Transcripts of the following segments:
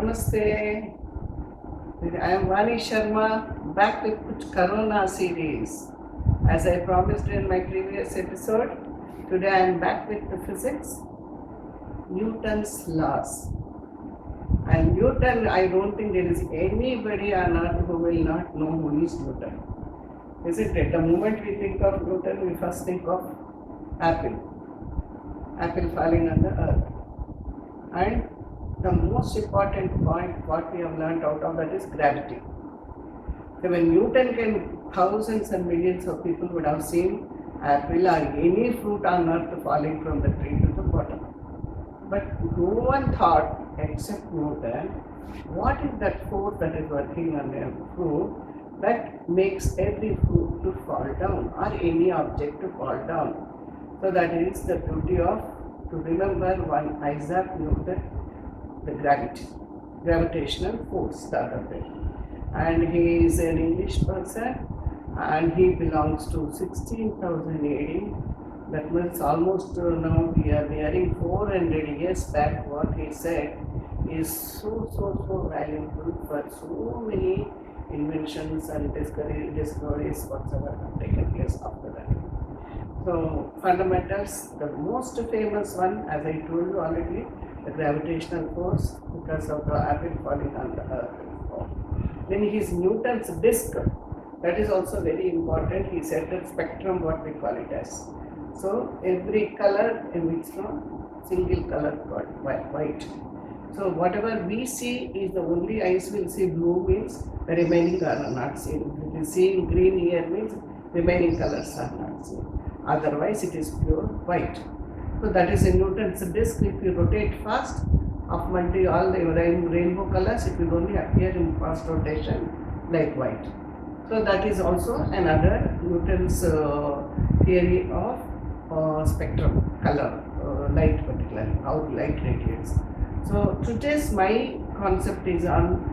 Namaste. I am Vani Sharma, back with Corona series. As I promised in my previous episode, today I am back with the physics, Newton's laws. And Newton, I don't think there is anybody on earth who will not know who is Newton. Isn't it? The moment we think of Newton, we first think of apple falling on the earth. And the most important point what we have learned out of that is gravity. So when Newton came, thousands and millions of people would have seen apple or any fruit on earth falling from the tree to the bottom. But no one thought except Newton, what is that force that is working on a fruit that makes every fruit to fall down or any object to fall down. So that is the beauty of to remember one Isaac Newton, the gravitational force, the other way. And he is an English person and he belongs to 16,000 AD. That means almost now we are nearing 400 years back. What he said is so valuable for so many inventions and discoveries whatsoever have taken place after that. So fundamentals, the most famous one, as I told you already, the gravitational force because of the apple falling on the earth. Then his Newton's disk, that is also very important. He said the spectrum, what we call it as. So every color emits from single color white. So whatever we see is the only eyes will see blue means the remaining are not seen. If it is seeing green here means remaining colors are not seen. Otherwise it is pure white. So that is a Newton's disk. If you rotate fast of all the rainbow colors, it will only appear in fast rotation like white. So that is also another Newton's theory of spectrum, color, light particularly, how light radiates. So today's my concept is on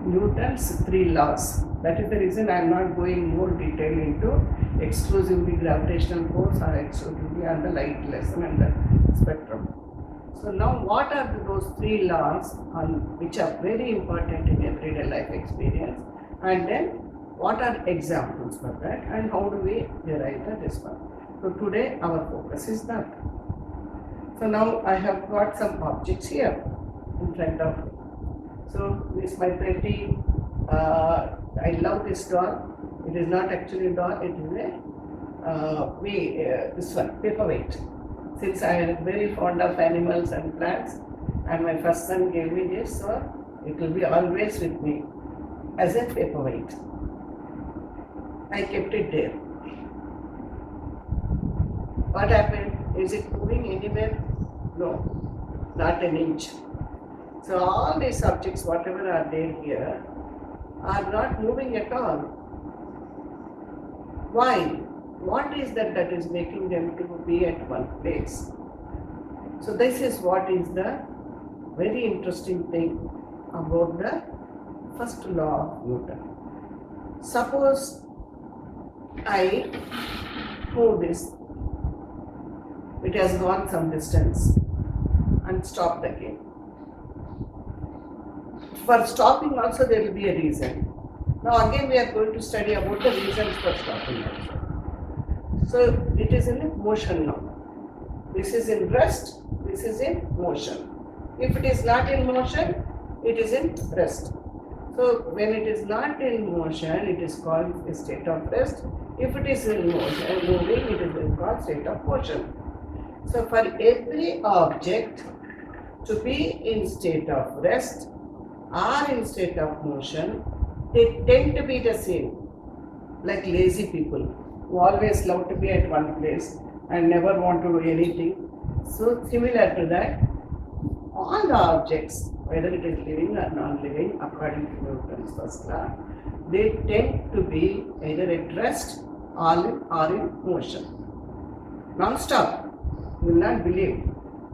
Newton's three laws. That is the reason I am not going more detail into exclusively gravitational force or exclusively on the light lesson and the spectrum. So now what are those three laws which are very important in everyday life experience, and then what are examples for that and how do we derive the response. So today our focus is that. So now I have got some objects here in front of me. So this is my pretty, I love this doll. It is not actually a doll, it is this one, paperweight. Since I am very fond of animals and plants and my first son gave me this, so it will be always with me as a paperweight. I kept it there. What happened? Is it moving anywhere? No, not an inch. So all these objects, whatever are there here, are not moving at all. Why? What is that is making them to be at one place? So this is what is the very interesting thing about the first law of Newton. Suppose I move this, it has gone some distance and stopped again. For stopping also there will be a reason. Now again we are going to study about the reasons for stopping also. So it is in motion now. This is in rest, this is in motion. If it is not in motion, it is in rest. So when it is not in motion, it is called a state of rest. If it is in motion, moving, it is called state of motion. So for every object to be in state of rest or in state of motion, they tend to be the same, like lazy people who always love to be at one place and never want to do anything. So similar to that, all the objects, whether it is living or non-living, according to Newton's first law, they tend to be either at rest or in motion. Non-stop. You will not believe.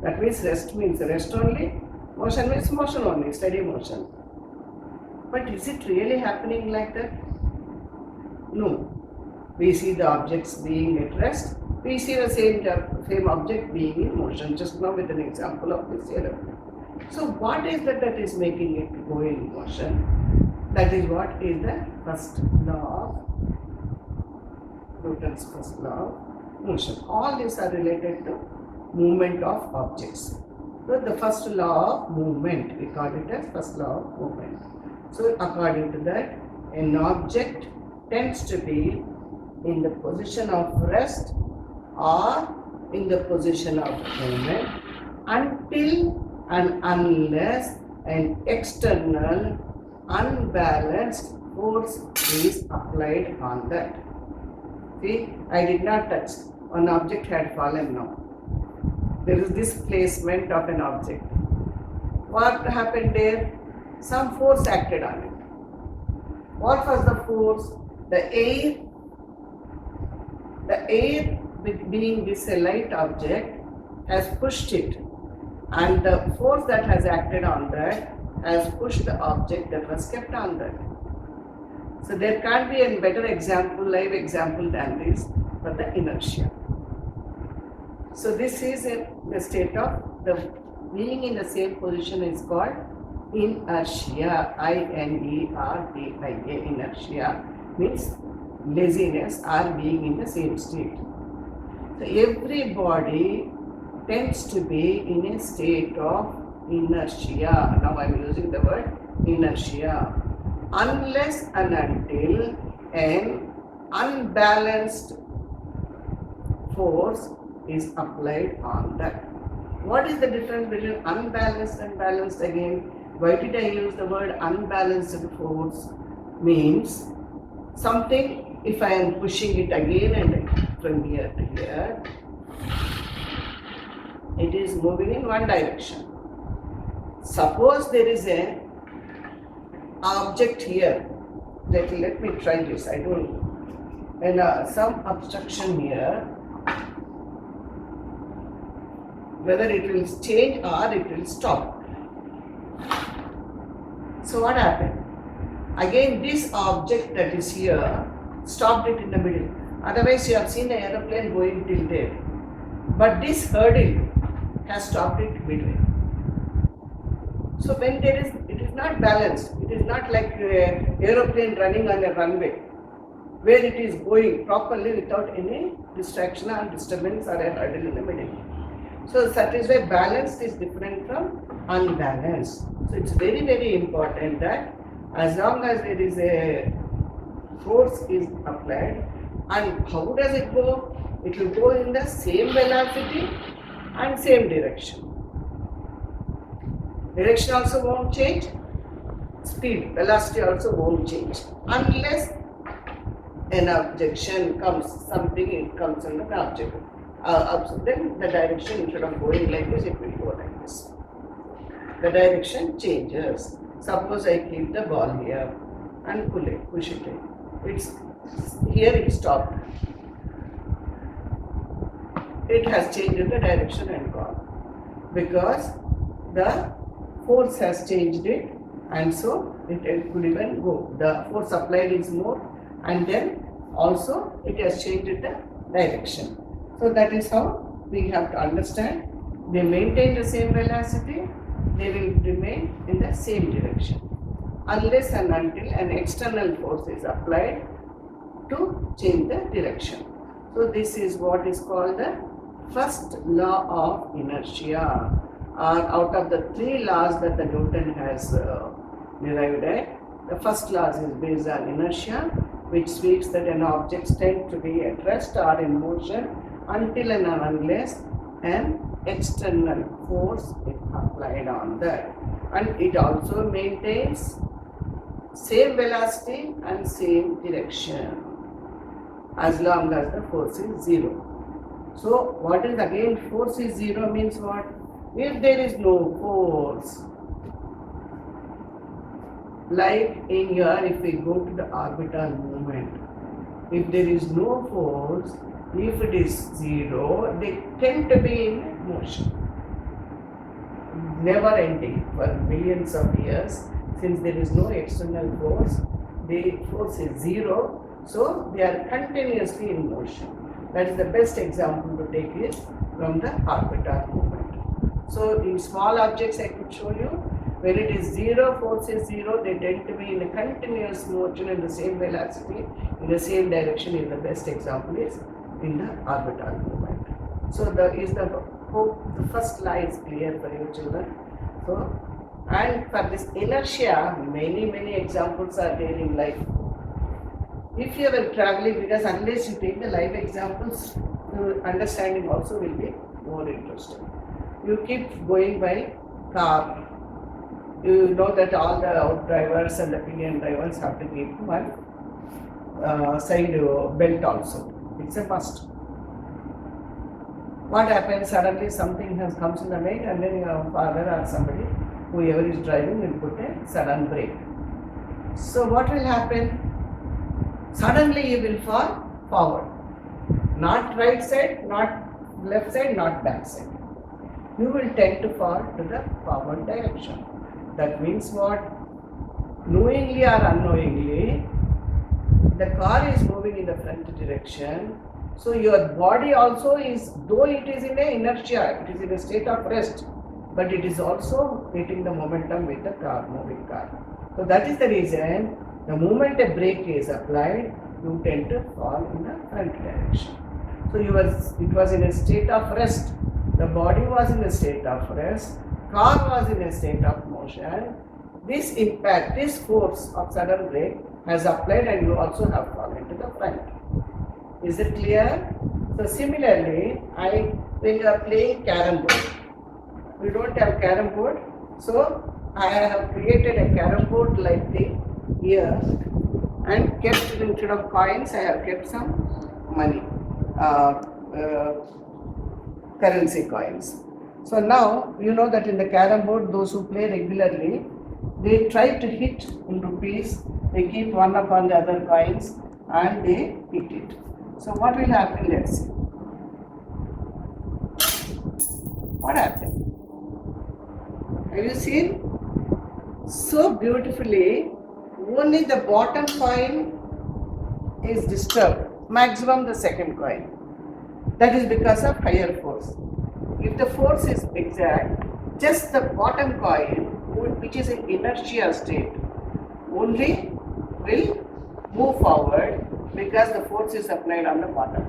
That means rest only, motion means motion only, steady motion. But is it really happening like that? No. We see the objects being at rest, we see the same object being in motion, just now with an example of this here. So what is that is making it go in motion? That is what is the first law of Newton's first law of motion. All these are related to movement of objects. So the first law of movement, we call it as first law of movement. So according to that, an object tends to be in the position of rest or in the position of movement until and unless an external unbalanced force is applied on that. See, I did not touch. An object had fallen now. There is displacement of an object. What happened there? Some force acted on it. What was the force? The air being this a light object has pushed it, and the force that has acted on that has pushed the object that was kept on that. So there can't be a better example, live example than this for the inertia. So this is the state of the being in the same position is called inertia. I-N-E-R-T-I-A. Inertia means laziness or being in the same state. So every body tends to be in a state of inertia. Now I am using the word inertia. Unless and until an unbalanced force is applied on that. What is the difference between unbalanced and balanced again? Why did I use the word unbalanced force? Means something, if I am pushing it again and from here to here, it is moving in one direction. Suppose there is an object here. Let me try this. I don't know. And some obstruction here. Whether it will change or it will stop. So what happened? Again, this object that is here stopped it in the middle. Otherwise, you have seen the aeroplane going till there. But this hurdle has stopped it midway. So when it is not balanced. It is not like an aeroplane running on a runway, where it is going properly without any distraction or disturbance or a hurdle in the middle. So that is why balanced is different from unbalanced. So it's very, very important that as long as there is a force is applied, and how does it go? It will go in the same velocity and same direction. Direction also won't change. Speed, velocity also won't change unless an objection comes, it comes on the object. Then the direction, instead of going like this, it will go like this. The direction changes. Suppose I keep the ball here and push it in. It's here, it stopped. It has changed the direction and gone because the force has changed it, and so it could even go. The force applied is more, and then also it has changed the direction. So that is how we have to understand. They maintain the same velocity, they will remain in the same direction unless and until an external force is applied to change the direction. So this is what is called the first law of inertia. Out of the three laws that the Newton has derived at, the first law is based on inertia, which speaks that an object tends to be at rest or in motion until and unless an external force is applied on that, and it also maintains same velocity and same direction as long as the force is zero. So what is again force is zero means what? If there is no force, like in here, if we go to the orbital movement, if there is no force, if it is zero, they tend to be in motion, never ending for billions of years. Since there is no external force, the force is zero, so they are continuously in motion. That is the best example to take is from the orbital movement. So in small objects I could show you, when it is zero, force is zero, they tend to be in a continuous motion in the same velocity, in the same direction. In the best example is in the orbital movement. So hope the first law is clear for you children. So, and for this inertia, many examples are there in life. If you are traveling, because unless you take the live examples, understanding also will be more interesting. You keep going by car. You know that all the out drivers and the pillion drivers have to keep one side belt also. It's a must. What happens, suddenly something comes in the way, and then your father or somebody, whoever is driving, will put a sudden brake. So what will happen? Suddenly you will fall forward. Not right side, not left side, not back side. You will tend to fall to the forward direction. That means what? Knowingly or unknowingly, the car is moving in the front direction. So your body also is, though it is in a inertia, it is in a state of rest, but it is also getting the momentum with the car, moving car. So that is the reason, the moment a brake is applied, you tend to fall in the front direction. So it was in a state of rest. The body was in a state of rest. Car was in a state of motion. This impact, this force of sudden brake has applied, and you also have fallen to the front. Is it clear? So similarly, when you are playing carrom board, we don't have carrom board, so I have created a carrom board like this here, and kept, instead of coins, I have kept some money, currency coins. So now you know that in the carrom board, those who play regularly, they try to hit in rupees. They keep one upon the other coins and they hit it. So what will happen? Let's see. What happened? Have you seen? So beautifully, only the bottom coin is disturbed, maximum the second coin. That is because of higher force. If the force is exact, just the bottom coin, which is in inertia state, only will move forward because the force is applied on the bottom.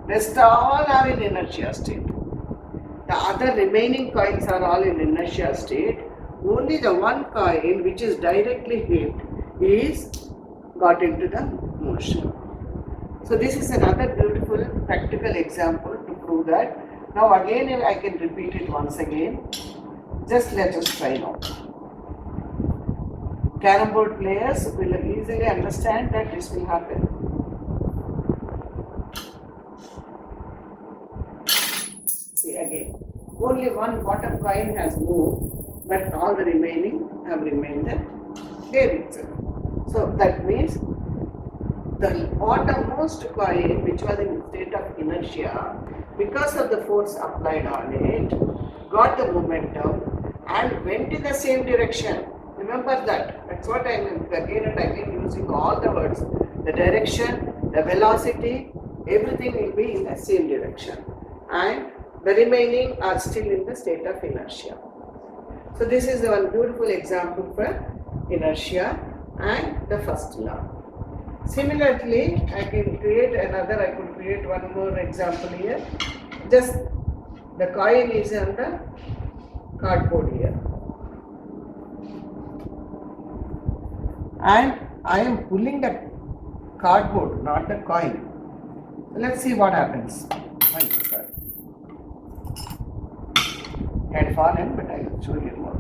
Rest all are in inertia state. The other remaining coins are all in inertia state. Only the one coin which is directly hit is got into the motion. So this is another beautiful practical example to prove that. Now again I can repeat it once again. Just let us try now. Carrom board players will easily understand that this will happen. See again. Only one bottom coin has moved, but all the remaining have remained there itself. So that means the bottommost coin, which was in state of inertia, because of the force applied on it, got the momentum and went in the same direction. Remember that. That's what I mean again and again using all the words. The direction, the velocity, everything will be in the same direction. And the remaining are still in the state of inertia. So this is one beautiful example for inertia and the first law. Similarly, I could create one more example here. Just the coin is on the cardboard here. And I am pulling the cardboard, not the coin. Let's see what happens. Thank you, sir. Had fallen, but I will show you more.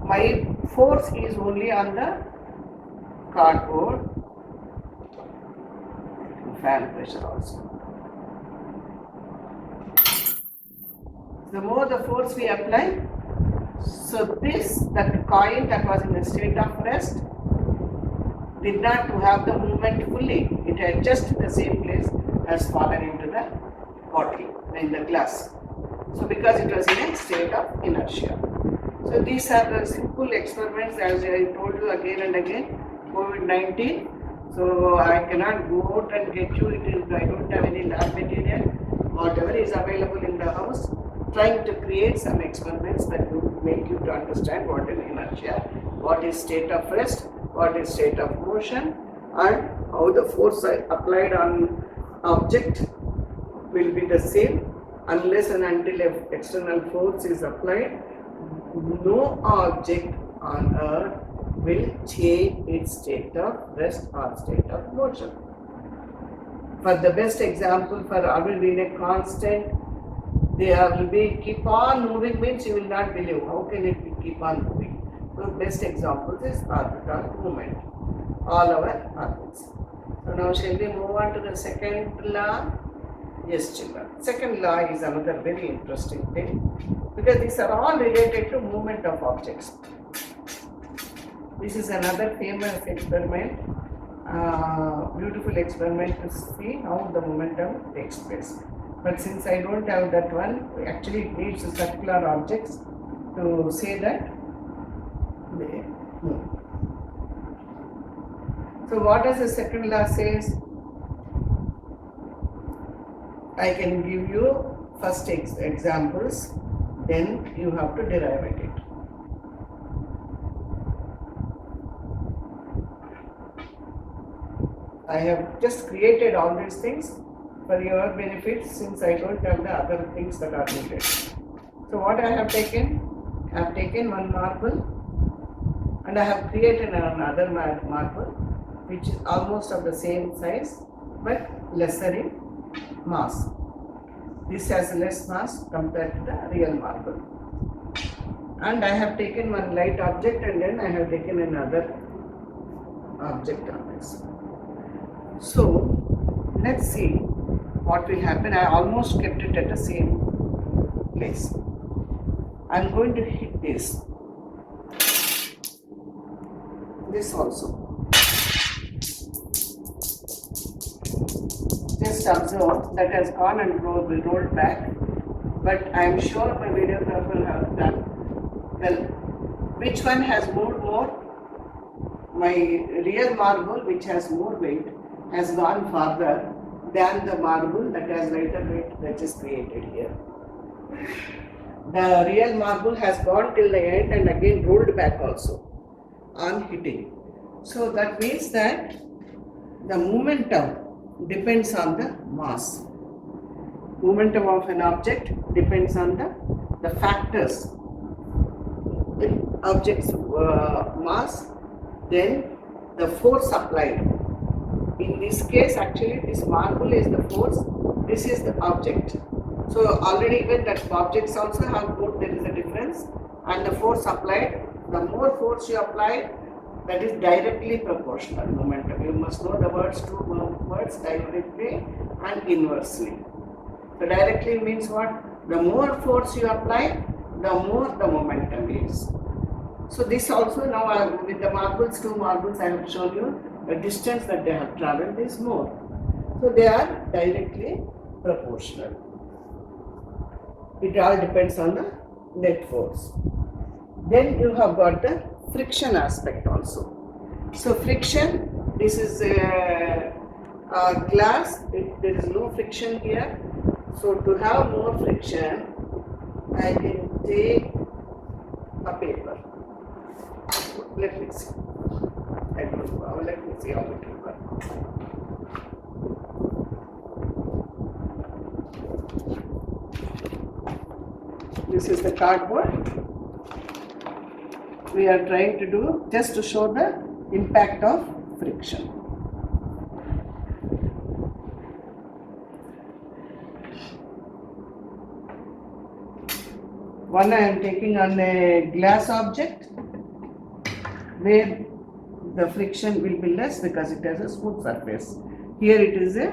My force is only on the cardboard. Fan pressure also. The more the force we apply, so that coin that was in a state of rest did not have the movement fully. It had just in the same place has fallen into the bottle, in the glass. So because it was in a state of inertia. So these are the simple experiments, as I told you again and again. COVID-19. So I cannot go out and get you. I don't have any lab material. whatever is available in the house, trying to create some experiments that will make you to understand what is inertia, what is state of rest, what is state of motion, and how the force applied on object will be the same unless and until an external force is applied. No object on earth will change its state of rest or state of motion. For the best example, for orbit being a constant, they will be keep on moving means you will not believe. How can it be keep on moving? So best example is orbital movement. All our orbits. So now shall we move on to the second law? Yes, children. Second law is another very interesting thing because these are all related to movement of objects. This is another famous experiment, beautiful experiment to see how the momentum takes place. But since I don't have that one, actually it needs circular objects to say that they move. So what does the second law says? I can give you first examples, then you have to derive it. I have just created all these things for your benefit since I don't have the other things that are needed. So what I have taken? I have taken one marble and I have created another marble which is almost of the same size but lesser in mass. This has less mass compared to the real marble. And I have taken one light object and then I have taken another object on this. So let's see what will happen. I almost kept it at the same place. I am going to hit this also. Just observe that has gone and rolled back, but I am sure my videographer has done well. Which one has moved more? My real marble, which has more weight, has gone farther than the marble that has lighter weight that is created here. The real marble has gone till the end and again rolled back also on hitting. So that means that the momentum depends on the mass. Momentum of an object depends on the factors. In object's mass, then the force applied. In this case, actually, this marble is the force, this is the object. So already even that objects also have both, there is a difference, and the force applied, the more force you apply, that is directly proportional momentum. You must know the words, two words, directly and inversely. So directly means what? The more force you apply, the more the momentum is. So this also now with the marbles, two marbles I have shown you, the distance that they have travelled is more. So they are directly proportional. It all depends on the net force. Then you have got the friction aspect also. So friction, this is a glass, there is no friction here. So to have more friction, I can take a paper. Let me see. I don't know. Let me see how it will work. This is the cardboard. We are trying to do just to show the impact of friction. One I am taking on a glass object where the friction will be less because it has a smooth surface. Here it is a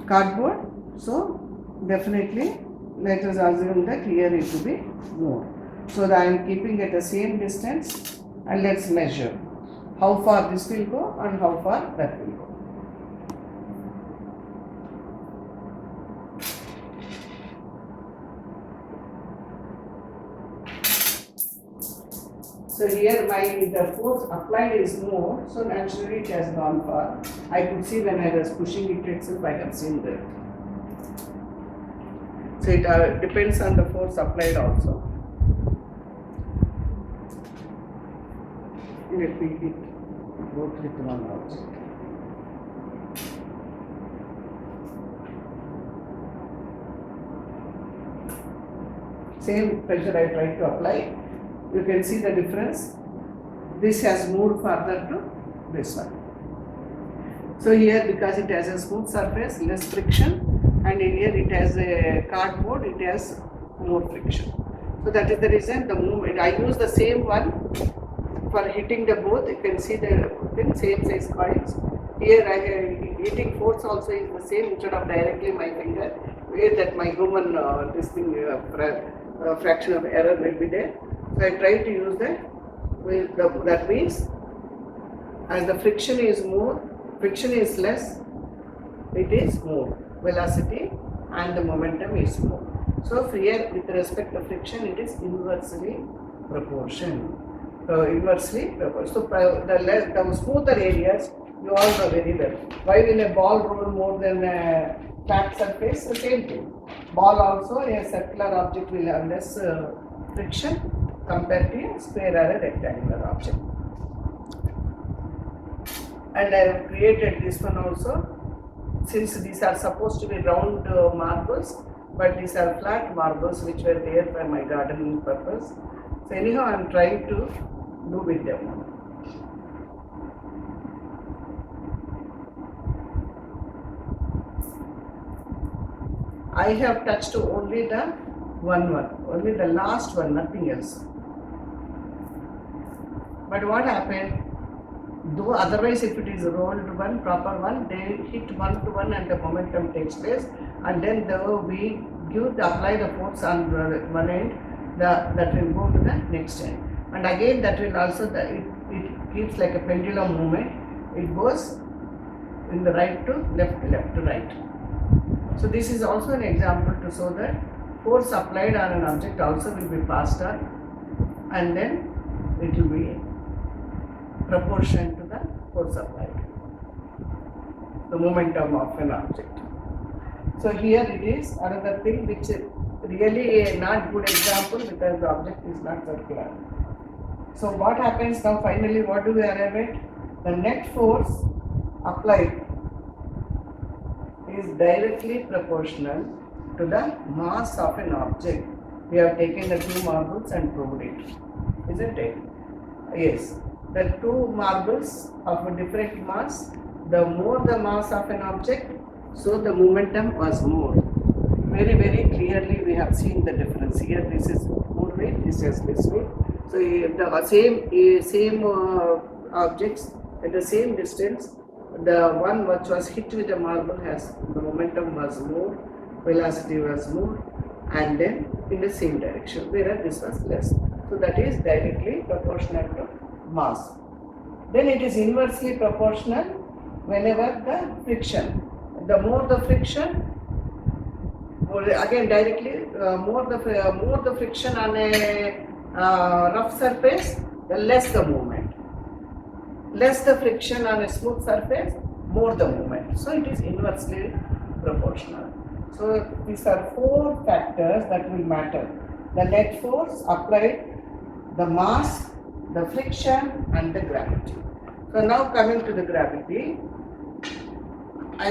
cardboard, so definitely let us assume that here it will be more. So that I am keeping at the same distance and let's measure how far this will go and how far that will go. So here the force applied is more, so naturally it has gone far. I could see when I was pushing it itself, I have seen that. So it depends on the force applied also. Let me hit both with one object. Same pressure I try to apply. You can see the difference. This has moved further to this one. So here, because it has a smooth surface, less friction, and in here it has a cardboard, it has more friction. So that is the reason the movement. I use the same one for hitting the both. You can see the thing, same size coins. Here I have hitting force also is the same instead of directly my finger. Where that my human this thing fraction of error will be there. So I try to use that. That means as the friction is more, friction is less, it is more velocity and the momentum is more. So here with respect to friction, it is inversely proportional. Inversely proportional. So the smoother areas you all know very well. Why will a ball roll more than a flat surface? The same thing. Ball also, a circular object will have less friction compared to a square or a rectangular object. And I have created this one also, since these are supposed to be round marbles, but these are flat marbles which were there for my gardening purpose. So anyhow, I am trying to do with them. I have touched only the only the last one, nothing else. But what happened? Though otherwise, if it is rolled one, proper one, they hit one to one and the momentum takes place, and then we apply the force on one end, that will go to the next end, and again that will also it keeps like a pendulum movement. It goes in the right to left, left to right. So this is also an example to show that force applied on an object also will be passed on, and then it will be proportion to the force applied, the momentum of an object. So here it is another thing which is really a not good example because the object is not circular. So what happens now finally, what do we arrive at? The net force applied is directly proportional to the mass of an object. We have taken the two marbles and proved it, isn't it? Yes. The two marbles of a different mass, the more the mass of an object, so the momentum was more. Very, very clearly we have seen the difference. Here this is more weight, this is less weight. So the same objects at the same distance, the one which was hit with the marble has the momentum was more, velocity was more, and then in the same direction, whereas this was less. So that is directly proportional to mass. Then it is inversely proportional whenever the friction. The more the friction, again directly more the friction on a rough surface, the less the movement. Less the friction on a smooth surface, more the movement. So it is inversely proportional. So these are four factors that will matter: the net force applied, the mass, the friction, and the gravity. So now coming to the gravity,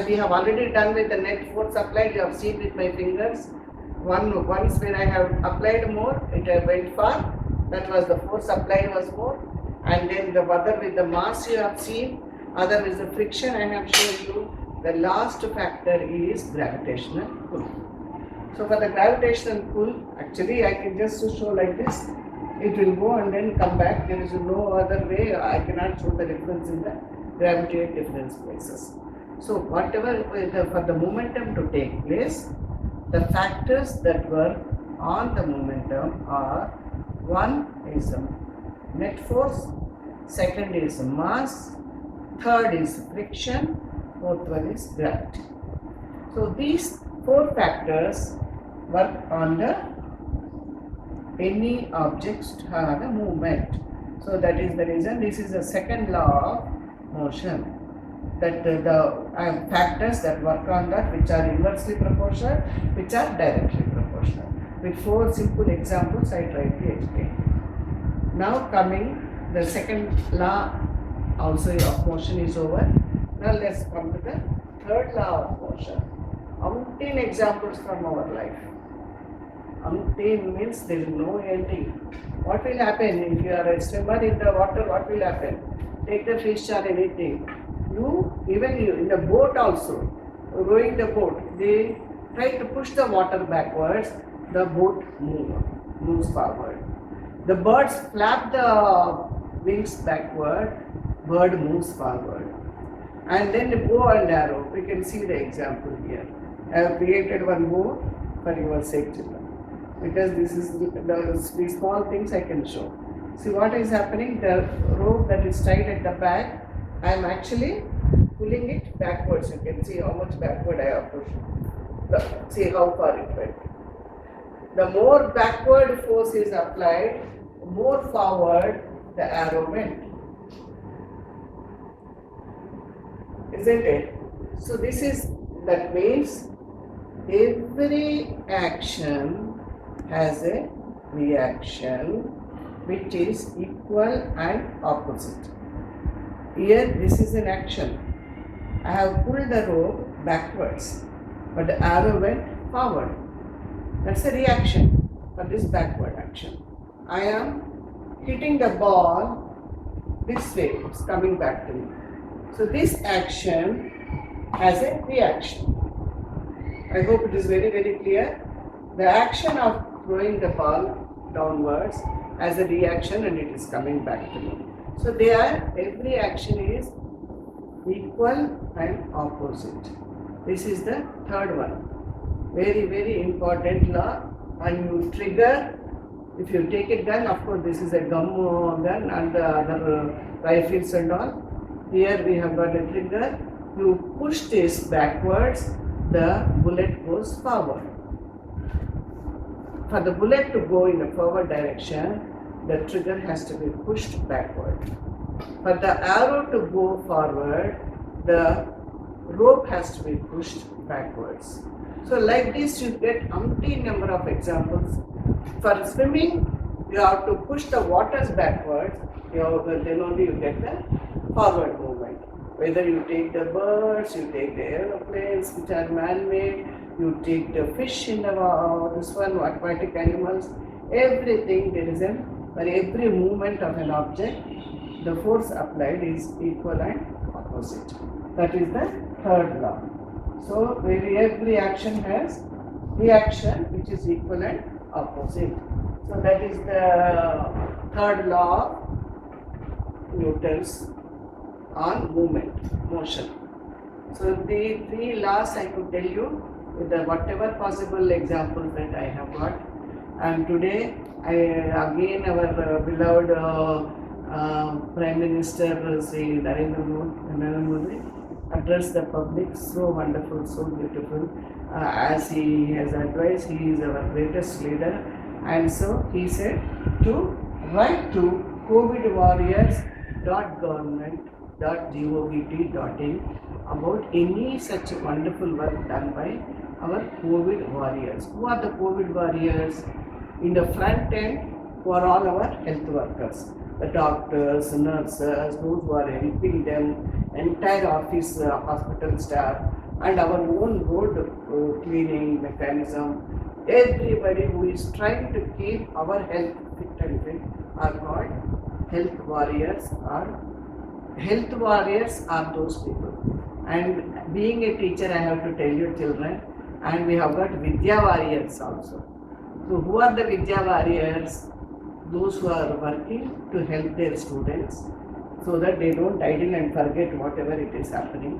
we have already done with the net force applied. You have seen with my fingers. Once when I have applied more, it went far. That was the force applied was more. And then the other with the mass you have seen, other with the friction I have shown you. The last factor is gravitational pull. So for the gravitational pull, actually I can just show like this. It will go and then come back. There is no other way. I cannot show the difference in the gravity at different places. So whatever for the momentum to take place, the factors that were on the momentum are: one is net force, second is mass, third is friction, fourth one is gravity. So these four factors work on the any objects to have a movement. So that is the reason this is the second law of motion, that the factors that work on that, which are inversely proportional, which are directly proportional. With 4 simple examples, I tried to explain. Now coming, the second law also of motion is over. Now let's come to the third law of motion. Umpteen examples from our life. Umpteen means there is no ending. What will happen if you are a swimmer in the water? What will happen? Take the fish or anything. Even you in the boat also, rowing the boat, they try to push the water backwards. The boat moves forward. The birds flap the wings backward. Bird moves forward. And then the bow and arrow. We can see the example here. I have created one bow for your sake, children, because this is the small things I can show. See what is happening? The rope that is tied at the back, I am actually pulling it backwards. You can see how much backward I have pushed. See how far it went. The more backward force is applied, more forward the arrow went. Isn't it? So that means every action has a reaction which is equal and opposite. Here this is an action. I have pulled the rope backwards, but the arrow went forward. That's a reaction for this backward action. I am hitting the ball this way, it's coming back to me. So this action has a reaction. I hope it is very, very clear. The action of throwing the ball downwards has a reaction and it is coming back to me. So every action is equal and opposite. This is the third one. Very, very important law. And you trigger, if you take a gun, of course this is a gum gun and the other rifles and all. Here we have got a trigger. You push this backwards, the bullet goes forward. For the bullet to go in a forward direction, the trigger has to be pushed backward. For the arrow to go forward, the rope has to be pushed backwards. So like this you get umpteen number of examples. For swimming, you have to push the waters backwards, then only you get the forward movement. Whether you take the birds, you take the aeroplanes which are man-made, you take the fish in aquatic animals, everything for every movement of an object, the force applied is equal and opposite. That is the third law. So every action has reaction which is equal and opposite. So that is the third law of Newton's on motion. So the 3 laws I could tell you with whatever possible examples that I have got. And today again our beloved Prime Minister Sri Narendra Modi addressed the public, so wonderful, so beautiful. As he has advised, he is our greatest leader, and so he said to write to covidwarriors.government.gov.in about any such wonderful work done by our COVID warriors. Who are the COVID warriors? In the front end, who are all our health workers, the doctors, nurses, those who are helping them, entire office, hospital staff, and our own road cleaning mechanism. Everybody who is trying to keep our health fit and fit are called health warriors. Health warriors are those people. And being a teacher, I have to tell you, children, and we have got Vidya warriors also. So who are the Vidya warriors? Those who are working to help their students so that they don't idle and forget whatever it is happening.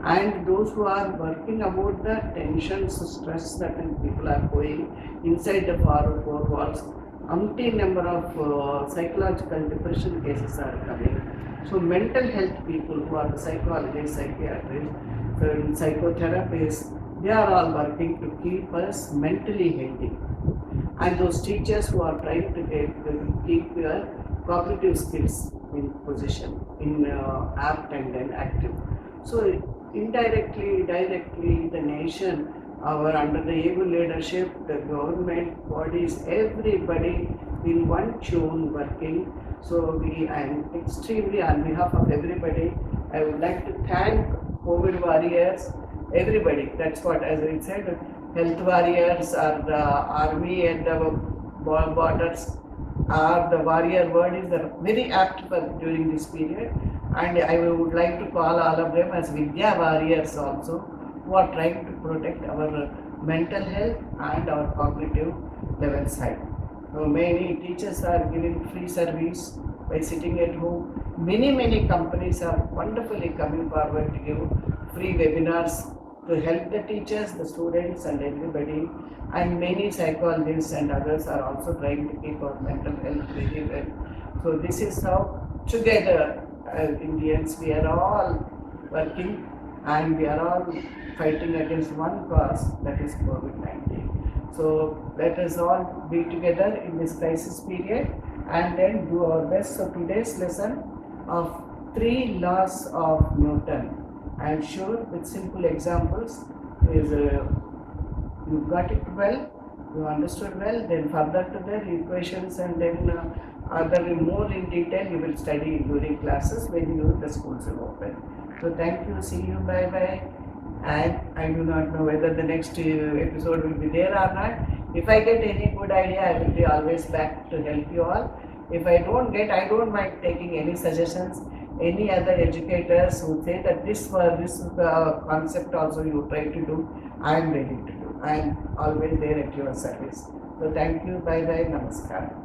And those who are working about the tensions, stress that people are going inside the four walls. Umpteen number of psychological depression cases are coming. So mental health people who are the psychologists, psychiatrists, psychotherapists, they are all working to keep us mentally healthy. And those teachers who are trying to keep your cognitive skills in position, in apt and then active. So indirectly, directly, the nation our under the able leadership, the government bodies, everybody in one tune working. So I am extremely on behalf of everybody. I would like to thank COVID warriors, everybody. That's what, as I said, health warriors or the army at the borders, or the warrior word is very apt for during this period. And I would like to call all of them as Vidya warriors also, who are trying to protect our mental health and our cognitive level side. So many teachers are giving free service by sitting at home. Many companies are wonderfully coming forward to give free webinars to help the teachers, the students and everybody. And many psychologists and others are also trying to keep our mental health very well. So this is how together as Indians we are all working and we are all fighting against one cause, that is COVID-19. So let us all be together in this crisis period and then do our best. So today's lesson of 3 laws of Newton, I am sure with simple examples is you got it well, you understood well, then further to the equations and then other more in detail you will study during classes when the schools are open. So thank you, see you, bye bye. And I do not know whether the next episode will be there or not. If I get any good idea, I will be always back to help you all. If I don't get, I don't mind taking any suggestions. Any other educators who say that this concept also you try to do, I am ready to do. I am always there at your service. So thank you, bye bye, namaskar.